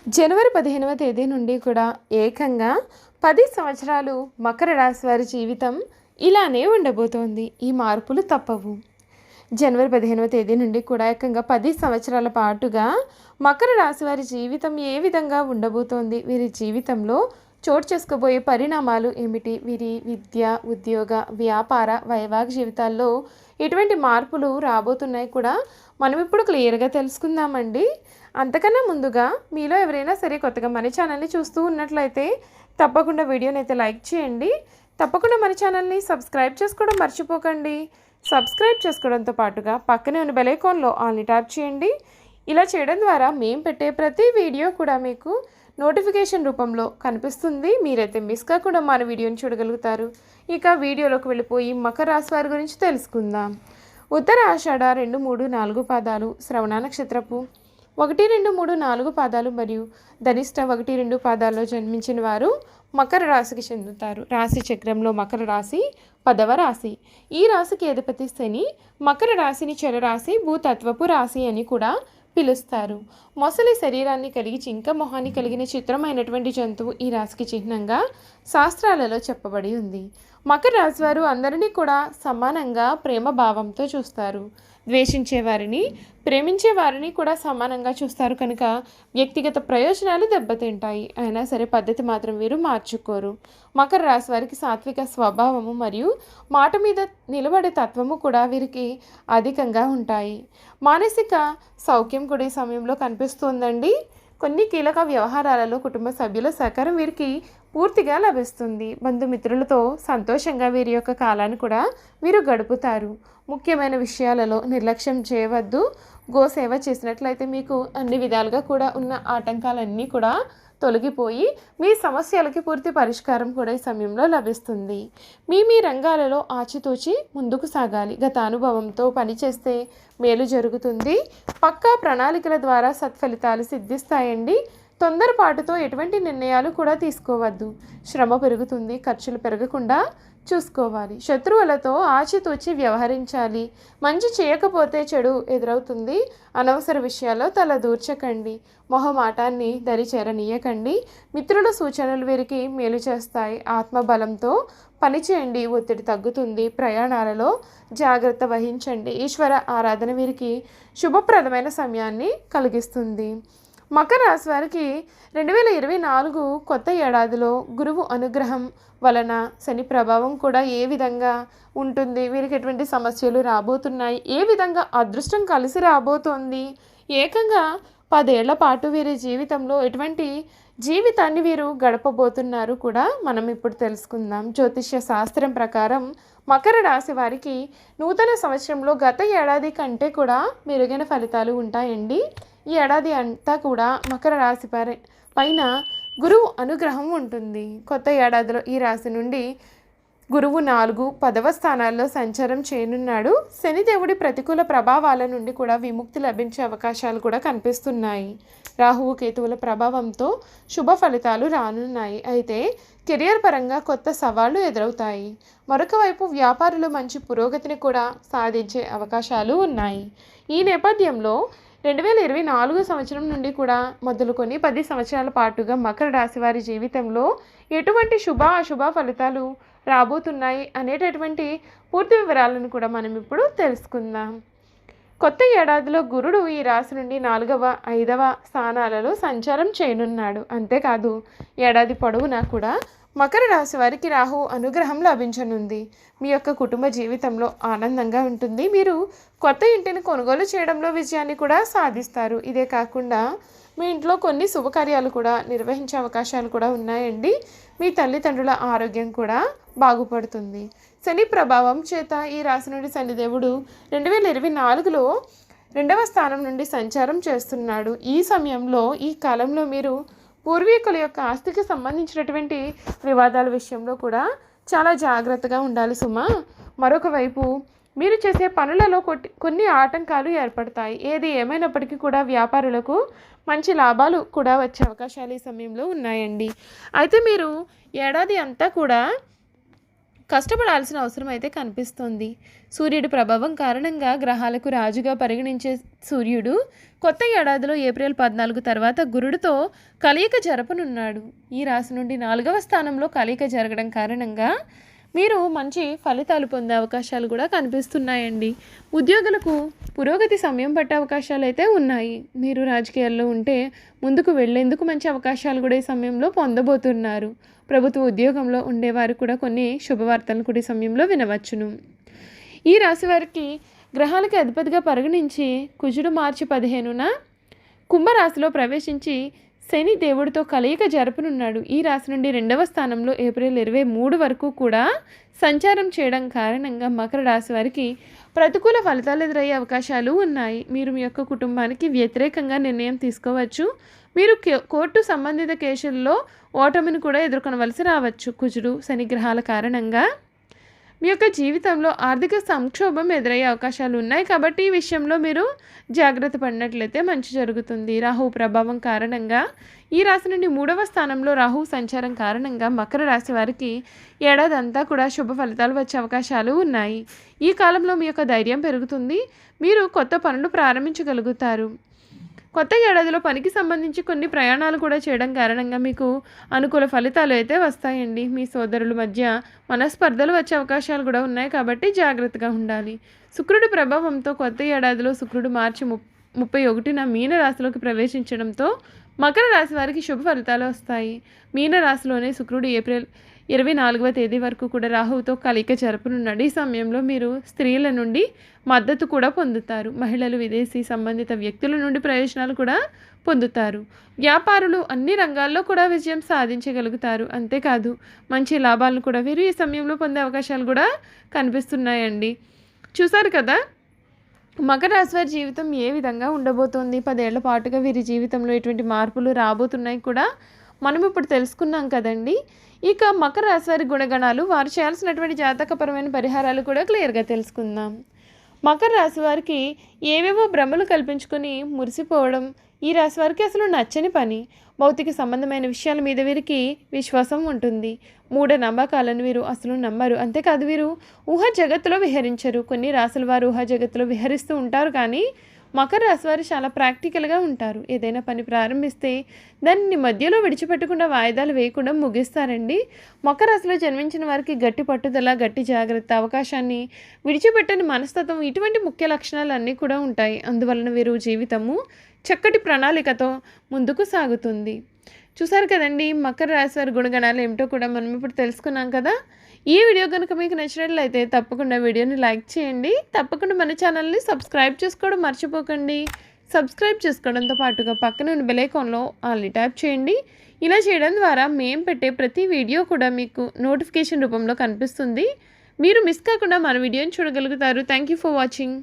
జనవరి 15వ తేదీ నుండి కూడా ఏకంగా 10 సంవత్సరాలు మకర రాశి వారి జీవితం ఇలానే ఉండబోతోంది. ఈ మార్పులు తప్పవు. జనవరి 15వ తేదీ నుండి కూడా ఏకంగా 10 సంవత్సరాల పాటుగా మకర రాశి వారి జీవితం ఏ విధంగా ఉండబోతోంది, వీరి జీవితంలో చోటు చేసుకోబోయే పరిణామాలు ఏమిటి, వీరి విద్య, ఉద్యోగ, వ్యాపార, వైవాహిక జీవితాల్లో ఎటువంటి మార్పులు రాబోతున్నాయి కూడా మనం ఇప్పుడు క్లియర్గా తెలుసుకుందామండి. అంతకన్నా ముందుగా మీలో ఎవరైనా సరే కొత్తగా మన ఛానల్ని చూస్తూ ఉన్నట్లయితే తప్పకుండా వీడియోని అయితే లైక్ చేయండి. తప్పకుండా మన ఛానల్ని సబ్స్క్రైబ్ చేసుకోవడం మర్చిపోకండి. సబ్స్క్రైబ్ చేసుకోవడంతో పాటుగా పక్కనే ఉన్న బెల్ ఐకాన్లో ఆల్ని ట్యాప్ చేయండి. ఇలా చేయడం ద్వారా మేము పెట్టే ప్రతి వీడియో కూడా మీకు నోటిఫికేషన్ రూపంలో కనిపిస్తుంది. మీరైతే మిస్ కాకుండా మన వీడియోని చూడగలుగుతారు. ఇక వీడియోలోకి వెళ్ళిపోయి మకర రాశి వారి గురించి తెలుసుకుందాం. ఉత్తర ఆషాఢ 2, 3, 4 పాదాలు, శ్రవణ నక్షత్రపు 1, 2, 3, 4 పాదాలు మరియు ధనిష్ట 1, 2 పాదాల్లో జన్మించిన వారు మకర రాశికి చెందుతారు. రాశి చక్రంలో మకర రాశి 10వ రాశి. ఈ రాశికి అధిపతి శని. మకర రాశిని చరరాశి, భూతత్వపు రాశి అని కూడా పిలుస్తారు. మొసలి శరీరాన్ని కలిగి జింక మొహాన్ని కలిగిన చిత్రమైనటువంటి జంతువు ఈ రాశికి చిహ్నంగా శాస్త్రాలలో చెప్పబడి ఉంది. మకర రాశి వారు అందరినీ కూడా సమానంగా ప్రేమ భావంతో చూస్తారు. ద్వేషించే వారిని, ప్రేమించే వారిని కూడా సమానంగా చూస్తారు. కనుక వ్యక్తిగత ప్రయోజనాలు దెబ్బతింటాయి. అయినా సరే పద్ధతి మాత్రం వీరు మార్చుకోరు. మకర రాశి వారికి సాత్విక స్వభావము మరియు మాట మీద నిలబడే తత్వము కూడా వీరికి అధికంగా ఉంటాయి. మానసిక సౌఖ్యం కూడా ఈ సమయంలో కనిపిస్తుందండి. కొన్ని కీలక వ్యవహారాలలో కుటుంబ సభ్యుల సహకారం వీరికి పూర్తిగా లభిస్తుంది. బంధుమిత్రులతో సంతోషంగా వీరి యొక్క కాలాన్ని కూడా వీరు గడుపుతారు. ముఖ్యమైన విషయాలలో నిర్లక్ష్యం చేయవద్దు. గోసేవ చేసినట్లయితే మీకు అన్ని విధాలుగా కూడా ఉన్న ఆటంకాలన్నీ కూడా తొలగిపోయి మీ సమస్యలకి పూర్తి పరిష్కారం కూడా ఈ సమయంలో లభిస్తుంది. మీ రంగాలలో ఆచితూచి ముందుకు సాగాలి. గత అనుభవంతో పనిచేస్తే మేలు జరుగుతుంది. పక్కా ప్రణాళికల ద్వారా సత్ఫలితాలు సిద్ధిస్తాయండి. తొందరపాటుతో ఎటువంటి నిర్ణయాలు కూడా తీసుకోవద్దు. శ్రమ పెరుగుతుంది, ఖర్చులు పెరగకుండా చూసుకోవాలి. శత్రువులతో ఆచితూచి వ్యవహరించాలి. మంచి చేయకపోతే చెడు ఎదురవుతుంది. అనవసర విషయాల్లో తల దూర్చకండి. మొహమాటాన్ని దరిచేరనీయకండి. మిత్రుల సూచనలు వీరికి మేలు చేస్తాయి. ఆత్మబలంతో పనిచేయండి, ఒత్తిడి తగ్గుతుంది. ప్రయాణాలలో జాగ్రత్త వహించండి. ఈశ్వర ఆరాధన వీరికి శుభప్రదమైన సమయాన్ని కలిగిస్తుంది. మకర రాశి వారికి 2024 కొత్త ఏడాదిలో గురువు అనుగ్రహం వలన శని ప్రభావం కూడా ఏ విధంగా ఉంటుంది, వీరికి ఎటువంటి సమస్యలు రాబోతున్నాయి, ఏ విధంగా అదృష్టం కలిసి రాబోతోంది, ఏకంగా 10 ఏళ్ల పాటు వీరి జీవితంలో ఎటువంటి జీవితాన్ని వీరు గడపబోతున్నారు కూడా మనం ఇప్పుడు తెలుసుకుందాం. జ్యోతిష్య శాస్త్రం ప్రకారం మకర రాశి వారికి నూతన సంవత్సరంలో గత ఏడాది కంటే కూడా మెరుగైన ఫలితాలు ఉంటాయండి. ఈ ఏడాది అంతా కూడా మకర రాశి పైన గురువు అనుగ్రహం ఉంటుంది. కొత్త ఏడాదిలో ఈ రాశి నుండి గురువు 4, 10వ స్థానాల్లో సంచారం చేయనున్నాడు. శనిదేవుడి ప్రతికూల ప్రభావాల నుండి కూడా విముక్తి లభించే అవకాశాలు కూడా కనిపిస్తున్నాయి. రాహువు కేతువుల ప్రభావంతో శుభ ఫలితాలు రానున్నాయి. అయితే కెరియర్ పరంగా కొత్త సవాళ్లు ఎదురవుతాయి. మరొక వైపు వ్యాపారులు మంచి పురోగతిని కూడా సాధించే అవకాశాలు ఉన్నాయి. ఈ నేపథ్యంలో 2024 సంవత్సరం నుండి కూడా మొదలుకొని 10 సంవత్సరాల పాటుగా మకర రాశి వారి జీవితంలో ఎటువంటి అశుభ ఫలితాలు రాబోతున్నాయి అనేటటువంటి పూర్తి వివరాలను కూడా మనం ఇప్పుడు తెలుసుకుందాం. కొత్త ఏడాదిలో గురుడు ఈ రాశి నుండి 4వ, 5వ స్థానాలలో సంచారం చేయనున్నాడు. అంతేకాదు ఏడాది పొడవునా కూడా మకర రాశి వారికి రాహు అనుగ్రహం లభించనుంది. మీ యొక్క కుటుంబ జీవితంలో ఆనందంగా ఉంటుంది. మీరు కొత్త ఇంటిని కొనుగోలు చేయడంలో విజయాన్ని కూడా సాధిస్తారు. ఇదే కాకుండా మీ ఇంట్లో కొన్ని శుభకార్యాలు కూడా నిర్వహించే అవకాశాలు కూడా ఉన్నాయండి. మీ తల్లిదండ్రుల ఆరోగ్యం కూడా బాగుపడుతుంది. శని ప్రభావం చేత ఈ రాశి నుండి శనిదేవుడు 2024లో 2వ స్థానం నుండి సంచారం చేస్తున్నాడు. ఈ సమయంలో, ఈ కాలంలో మీరు పూర్వీకుల యొక్క ఆస్తికి సంబంధించినటువంటి వివాదాల విషయంలో కూడా చాలా జాగ్రత్తగా ఉండాలి సుమా. మరొక వైపు మీరు చేసే పనులలో కొన్ని ఆటంకాలు ఏర్పడతాయి. ఏది ఏమైనప్పటికీ కూడా వ్యాపారులకు మంచి లాభాలు కూడా వచ్చే అవకాశాలు ఈ సమయంలో ఉన్నాయండి. అయితే మీరు ఏడాది అంతా కూడా కష్టపడాల్సిన అవసరం అయితే కనిపిస్తోంది. సూర్యుడి ప్రభావం కారణంగా గ్రహాలకు రాజుగా పరిగణించే సూర్యుడు కొత్త ఏడాదిలో ఏప్రిల్ 14 తర్వాత గురుడితో కలయిక జరపనున్నాడు. ఈ రాశి నుండి 4వ స్థానంలో కలయిక జరగడం కారణంగా మీరు మంచి ఫలితాలు పొందే అవకాశాలు కూడా కనిపిస్తున్నాయండి. ఉద్యోగులకు పురోగతి సమయం పట్టే అవకాశాలు అయితే ఉన్నాయి. మీరు రాజకీయాల్లో ఉంటే ముందుకు వెళ్లేందుకు మంచి అవకాశాలు కూడా ఈ సమయంలో పొందబోతున్నారు. ప్రభుత్వ ఉద్యోగంలో ఉండేవారు కూడా కొన్ని శుభవార్తలను కూడా ఈ సమయంలో వినవచ్చును. ఈ రాశి వారికి గ్రహాలకి అధిపతిగా పరిగణించి కుజుడు మార్చి 15న కుంభరాశిలో ప్రవేశించి శని దేవుడితో కలయిక జరపనున్నాడు. ఈ రాశి నుండి 2వ స్థానంలో ఏప్రిల్ 23 వరకు కూడా సంచారం చేయడం కారణంగా మకర రాశి వారికి ప్రతికూల ఫలితాలు ఎదురయ్యే అవకాశాలు ఉన్నాయి. మీరు మీ యొక్క కుటుంబానికి వ్యతిరేకంగా నిర్ణయం తీసుకోవచ్చు. మీరు కోర్టు సంబంధిత కేసుల్లో ఓటమిని కూడా ఎదుర్కొనవలసి రావచ్చు. కుజుడు శని గ్రహాల కారణంగా మీ యొక్క జీవితంలో ఆర్థిక సంక్షోభం ఎదురయ్యే అవకాశాలు ఉన్నాయి. కాబట్టి ఈ విషయంలో మీరు జాగ్రత్త పడినట్లయితే మంచి జరుగుతుంది. రాహు ప్రభావం కారణంగా ఈ రాశి నుండి 3వ స్థానంలో రాహు సంచారం కారణంగా మకర రాశి వారికి ఏడాది అంతా కూడా శుభ ఫలితాలు వచ్చే అవకాశాలు ఉన్నాయి. ఈ కాలంలో మీ యొక్క ధైర్యం పెరుగుతుంది. మీరు కొత్త పనులు ప్రారంభించగలుగుతారు. కొత్త ఏడాదిలో పనికి సంబంధించి కొన్ని ప్రయాణాలు కూడా చేయడం కారణంగా మీకు అనుకూల ఫలితాలు అయితే వస్తాయండి. మీ సోదరుల మధ్య మనస్పర్ధలు వచ్చే అవకాశాలు కూడా ఉన్నాయి. కాబట్టి జాగ్రత్తగా ఉండాలి. శుక్రుడి ప్రభావంతో కొత్త ఏడాదిలో శుక్రుడు మార్చి 31న మీన రాశిలోకి ప్రవేశించడంతో మకర రాశి వారికి శుభ ఫలితాలు వస్తాయి. మీన రాశిలోనే శుక్రుడు ఏప్రిల్ 24వ తేదీ వరకు కూడా రాహువుతో కలయిక జరపనున్నాడు. ఈ సమయంలో మీరు స్త్రీల నుండి మద్దతు కూడా పొందుతారు. మహిళలు విదేశీ సంబంధిత వ్యక్తుల నుండి ప్రయోజనాలు కూడా పొందుతారు. వ్యాపారులు అన్ని రంగాల్లో కూడా విజయం సాధించగలుగుతారు. అంతేకాదు మంచి లాభాలను కూడా వీరు ఈ సమయంలో పొందే అవకాశాలు కూడా కనిపిస్తున్నాయండి. చూసారు కదా మకర రాశి వారి జీవితం ఏ విధంగా ఉండబోతోంది. 10 ఏళ్ల పాటుగా వీరి జీవితంలో ఎటువంటి మార్పులు రాబోతున్నాయి కూడా మనం ఇప్పుడు తెలుసుకున్నాం కదండి. ఇక మకర రాశి వారి గుణగణాలు, వారు చేయాల్సినటువంటి జాతకపరమైన పరిహారాలు కూడా క్లియర్గా తెలుసుకుందాం. మకర రాశి వారికి ఏవేవో భ్రమలు కల్పించుకొని మురిసిపోవడం ఈ రాశి వారికి అసలు నచ్చని పని. భౌతిక సంబంధమైన విషయాల మీద వీరికి విశ్వాసం ఉంటుంది. మూఢ నమ్మకాలను వీరు అసలు నమ్మరు. అంతేకాదు వీరు ఊహా జగత్తులో విహరించరు. కొన్ని రాశుల వారు ఊహా జగత్తులో విహరిస్తూ ఉంటారు. కానీ మకర రాశి వారు చాలా ప్రాక్టికల్గా ఉంటారు. ఏదైనా పని ప్రారంభిస్తే దాన్ని మధ్యలో విడిచిపెట్టకుండా వాయిదాలు వేయకుండా ముగిస్తారండి. మకర రాశిలో జన్మించిన వారికి గట్టి పట్టుదల, గట్టి జాగ్రత్త, అవకాశాన్ని విడిచిపెట్టని మనస్తత్వం, ఇటువంటి ముఖ్య లక్షణాలు అన్నీ కూడా ఉంటాయి. అందువలన వీరు జీవితము చక్కటి ప్రణాళికతో ముందుకు సాగుతుంది. చూసారు కదండి మకర రాశి వారి గుణగణాలు ఏమిటో కూడా మనం ఇప్పుడు తెలుసుకున్నాం కదా. ఈ వీడియో కనుక మీకు నచ్చినట్లయితే తప్పకుండా వీడియోని లైక్ చేయండి. తప్పకుండా మన ఛానల్ని సబ్స్క్రైబ్ చేసుకోవడం మర్చిపోకండి. సబ్స్క్రైబ్ చేసుకోవడంతో పాటుగా పక్కన ఉన్న బెల్ ఐకాన్లో ఆల్ని ట్యాప్ చేయండి. ఇలా చేయడం ద్వారా మేము పెట్టే ప్రతి వీడియో కూడా మీకు నోటిఫికేషన్ రూపంలో కనిపిస్తుంది. మీరు మిస్ కాకుండా మన వీడియోని చూడగలుగుతారు. Thank you for watching.